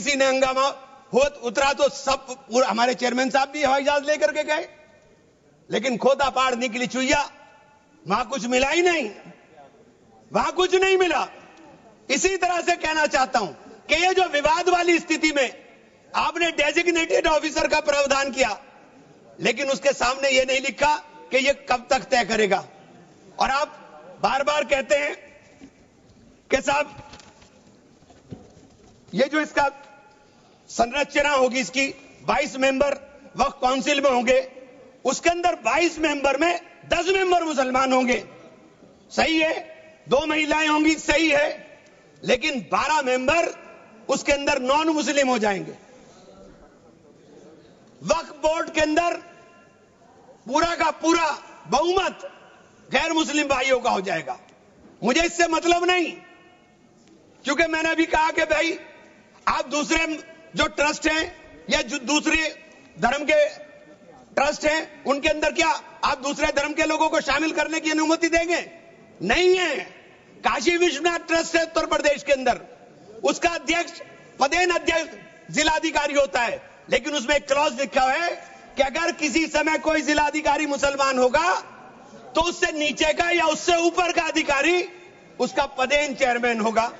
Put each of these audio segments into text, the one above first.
किसी ने हंगामा उतरा तो सब हमारे चेयरमैन साहब भी हवाई जहाज लेकर के गए, लेकिन खोदा पाड़ निकली चुईया, वहां कुछ मिला ही नहीं, वहां कुछ नहीं मिला। इसी तरह से कहना चाहता हूं कि ये जो विवाद वाली स्थिति में आपने डेजिग्नेटेड ऑफिसर का प्रावधान किया, लेकिन उसके सामने ये नहीं लिखा कि ये कब तक तय करेगा। और आप बार बार कहते हैं कि साहब ये जो इसका संरचना होगी, इसकी 22 मेंबर वक्फ काउंसिल में होंगे, उसके अंदर 22 मेंबर में 10 मेंबर मुसलमान होंगे, सही है, 2 महिलाएं होंगी, सही है, लेकिन 12 मेंबर उसके अंदर नॉन मुस्लिम हो जाएंगे। वक्फ बोर्ड के अंदर पूरा का पूरा बहुमत गैर मुस्लिम भाइयों का हो जाएगा। मुझे इससे मतलब नहीं, क्योंकि मैंने अभी कहा कि भाई आप दूसरे जो ट्रस्ट हैं या जो दूसरे धर्म के ट्रस्ट हैं, उनके अंदर क्या आप दूसरे धर्म के लोगों को शामिल करने की अनुमति देंगे? नहीं है। काशी विश्वनाथ ट्रस्ट है उत्तर प्रदेश के अंदर, उसका अध्यक्ष पदेन अध्यक्ष जिलाधिकारी होता है, लेकिन उसमें एक क्लॉज लिखा हुआ है कि अगर किसी समय कोई जिलाधिकारी मुसलमान होगा तो उससे नीचे का या उससे ऊपर का अधिकारी उसका पदेन चेयरमैन होगा।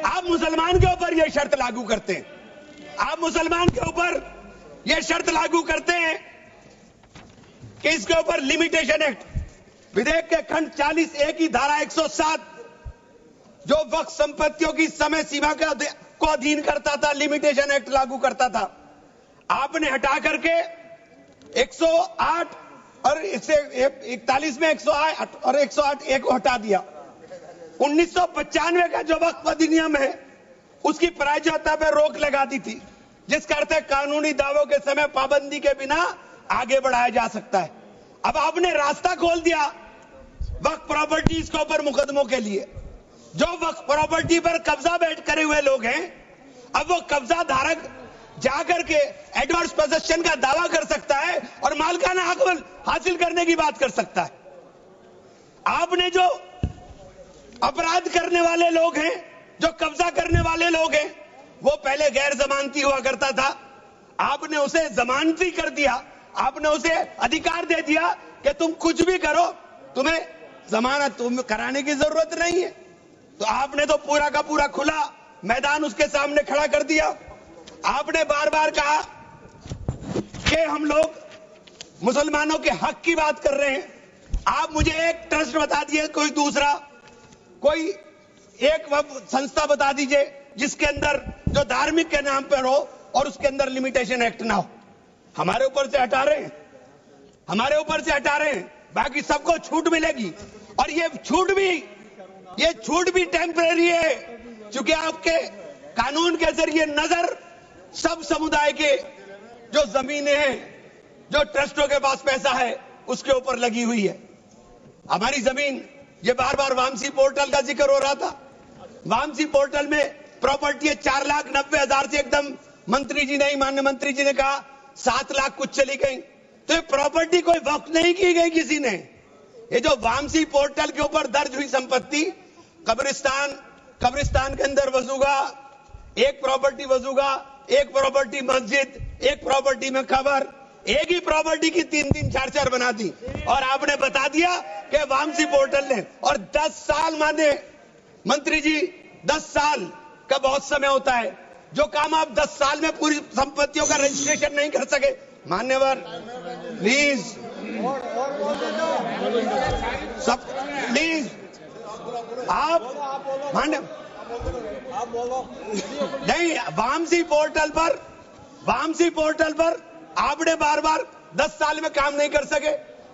आप मुसलमान के ऊपर यह शर्त लागू करते हैं, आप मुसलमान के ऊपर यह शर्त लागू करते हैं कि इसके ऊपर लिमिटेशन एक्ट, विधेयक के खंड 40A की धारा 107 जो वक्फ संपत्तियों की समय सीमा को अधीन करता था, लिमिटेशन एक्ट लागू करता था, आपने हटा करके 108 और 41 में 108 और 108 एक को हटा दिया। 1995 का जो वक्फ अधिनियम है उसकी प्रायज्यता पर रोक लगा दी थी, जिसका अर्थ है कानूनी दावों के समय पाबंदी के बिना आगे बढ़ाया जा सकता है। अब आपने रास्ता खोल दिया वक्फ प्रॉपर्टीज के ऊपर मुकदमों के लिए। जो वक्फ प्रॉपर्टी पर कब्जा बैठ करे हुए लोग हैं, अब वो कब्जा धारक जाकर के एडवर्स पोजेशन का दावा कर सकता है और मालिकाना हक हासिल करने की बात कर सकता है। आपने जो अपराध करने वाले लोग हैं, जो कब्जा करने वाले लोग हैं, वो पहले गैर जमानती हुआ करता था, आपने उसे जमानती कर दिया, आपने उसे अधिकार दे दिया कि तुम कुछ भी करो, तुम्हें जमानत कराने की जरूरत नहीं है। तो आपने तो पूरा का पूरा खुला मैदान उसके सामने खड़ा कर दिया। आपने बार बार कहा कि हम लोग मुसलमानों के हक की बात कर रहे हैं। आप मुझे एक ट्रस्ट बता दिए, कोई दूसरा, कोई एक संस्था बता दीजिए जिसके अंदर जो धार्मिक के नाम पर हो और उसके अंदर लिमिटेशन एक्ट ना हो। हमारे ऊपर से हटा रहे हैं, हमारे ऊपर से हटा रहे हैं, बाकी सबको छूट मिलेगी। और ये छूट भी टेम्परेरी है, क्योंकि आपके कानून के जरिए नजर सब समुदाय के जो जमीनें हैं, जो ट्रस्टों के पास पैसा है, उसके ऊपर लगी हुई है। हमारी जमीन, ये बार बार वामसी पोर्टल का जिक्र हो रहा था, वामसी पोर्टल में प्रॉपर्टी 4,90,000 से एकदम मंत्री जी ने, माननीय मंत्री जी ने कहा 7 लाख कुछ चली गई। तो ये प्रॉपर्टी कोई वक्त नहीं की गई किसी ने। ये जो वामसी पोर्टल के ऊपर दर्ज हुई संपत्ति, कब्रिस्तान के अंदर वसूगा, एक प्रॉपर्टी वसूगा, एक प्रॉपर्टी मस्जिद, एक प्रॉपर्टी में खबर, एक ही प्रॉपर्टी की 3-3, 4-4 बना दी। और आपने बता दिया कि वामसी पोर्टल ने, और 10 साल माने मंत्री जी, 10 साल का बहुत समय होता है। जो काम आप 10 साल में पूरी संपत्तियों का रजिस्ट्रेशन नहीं कर सके, मान्यवर प्लीज सब प्लीज आप मान्य नहीं, वामसी पोर्टल पर आपने बार बार 10 साल में काम नहीं कर सके।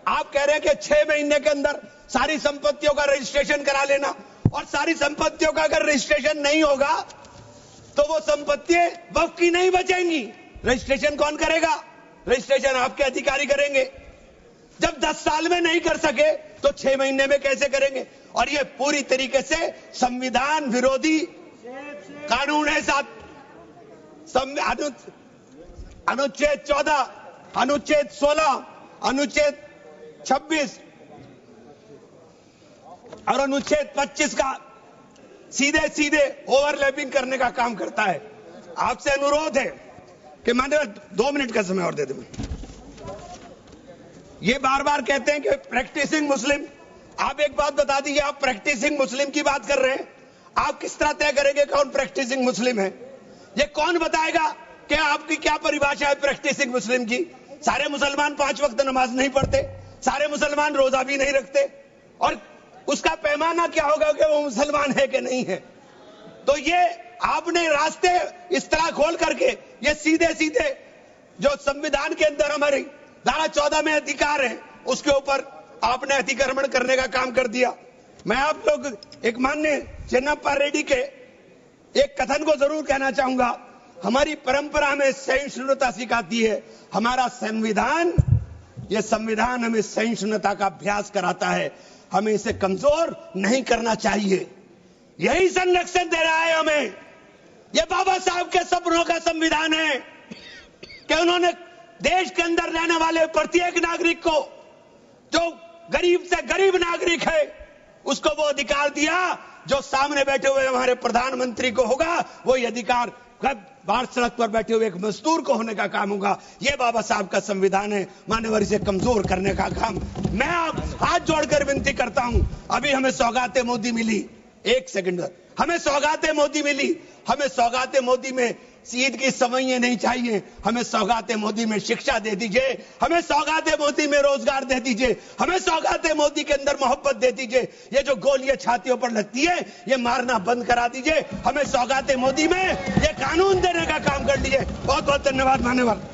आप कह रहे हैं कि 6 महीने के अंदर सारी संपत्तियों का रजिस्ट्रेशन करा लेना, और सारी संपत्तियों का अगर रजिस्ट्रेशन नहीं होगा तो वो संपत्तियां वक्फ की नहीं बचेंगी। रजिस्ट्रेशन कौन करेगा? रजिस्ट्रेशन आपके अधिकारी करेंगे। जब 10 साल में नहीं कर सके तो 6 महीने में कैसे करेंगे? और ये पूरी तरीके से संविधान विरोधी कानून है। साथ अनुच्छेद 14, अनुच्छेद 16, अनुच्छेद 26 और अनुच्छेद 25 का सीधे सीधे ओवरलैपिंग करने का काम करता है। आपसे अनुरोध है कि माननीय 2 मिनट का समय और दे दें। ये बार बार कहते हैं कि प्रैक्टिसिंग मुस्लिम। आप एक बात बता दीजिए, आप प्रैक्टिसिंग मुस्लिम की बात कर रहे हैं, आप किस तरह तय करेंगे कौन प्रैक्टिसिंग मुस्लिम है? ये कौन बताएगा कि आपकी क्या परिभाषा है प्रैक्टिसिंग मुस्लिम की? सारे मुसलमान 5 वक्त नमाज नहीं पढ़ते, सारे मुसलमान रोजा भी नहीं रखते, और उसका पैमाना क्या होगा कि वो मुसलमान है कि नहीं है? तो ये आपने रास्ते इस तरह खोल करके ये सीधे सीधे जो संविधान के अंदर हमारी धारा 14 में अधिकार है उसके ऊपर आपने अतिक्रमण करने का काम कर दिया। मैं आप लोग एक माननीय चेन्नप्पा रेड्डी के एक कथन को जरूर कहना चाहूंगा। हमारी परंपरा में सहिष्णुता सिखाती है, हमारा संविधान, यह संविधान हमें सहिष्णुता का अभ्यास कराता है, हमें इसे कमजोर नहीं करना चाहिए। यही संरक्षण दे रहा है हमें। यह बाबा साहब के सपनों का संविधान है कि उन्होंने देश के अंदर रहने वाले प्रत्येक नागरिक को, जो गरीब से गरीब नागरिक है, उसको वो अधिकार दिया जो सामने बैठे हुए हमारे प्रधानमंत्री को होगा, वो ये अधिकार बाहर सड़क पर बैठे हुए एक मजदूर को होने का काम होगा। ये बाबा साहब का संविधान है। मान्यवर, इसे कमजोर करने का काम मैं आप हाथ जोड़कर विनती करता हूं। अभी हमें सौगाते मोदी मिली, एक सेकंड, हमें सौगाते मोदी मिली। हमें सौगाते मोदी में ईद की सवैयां नहीं चाहिए, हमें सौगाते मोदी में शिक्षा दे दीजिए, हमें सौगाते मोदी में रोजगार दे दीजिए, हमें सौगाते मोदी के अंदर मोहब्बत दे दीजिए। ये जो गोलियां छातियों पर लगती है ये मारना बंद करा दीजिए। हमें सौगाते मोदी में ये कानून देने का काम कर लीजिए। बहुत बहुत धन्यवाद मान्यवर।